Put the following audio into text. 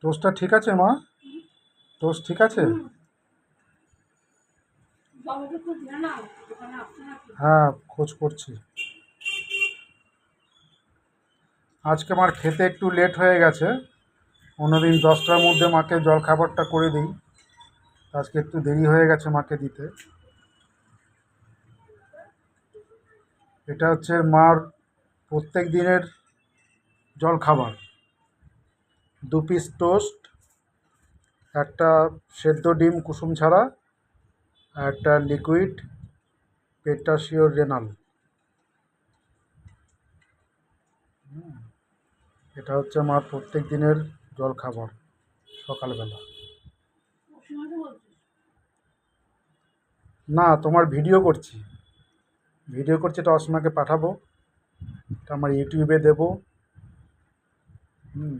টোস্টটা ঠিক আছে মা? টোস্ট ঠিক আছে? হ্যাঁ, খোঁজ করছি। আজকে আমার খেতে একটু লেট হয়ে গেছে। অন্যদিন 10টার মধ্যে মাকে জলখাবারটা করে দিই। আজকে একটু দেরি হয়ে গেছে মাকে দিতে। এটা হচ্ছে মার প্রত্যেক দিনের জলখাবার। 2 পিস টোস্ট, একটা সেদ্ধ ডিম কুসুম ছাড়া, আর একটা লিকুইড পেটাশিওর রেনাল। এটা হচ্ছে আমার প্রত্যেক দিনের জলখাবার সকালবেলা। না, তোমার ভিডিও করছি। ভিডিও করছি, এটা অসীমাকে পাঠাবো। এটা আমার ইউটিউবে দেবো। হুম।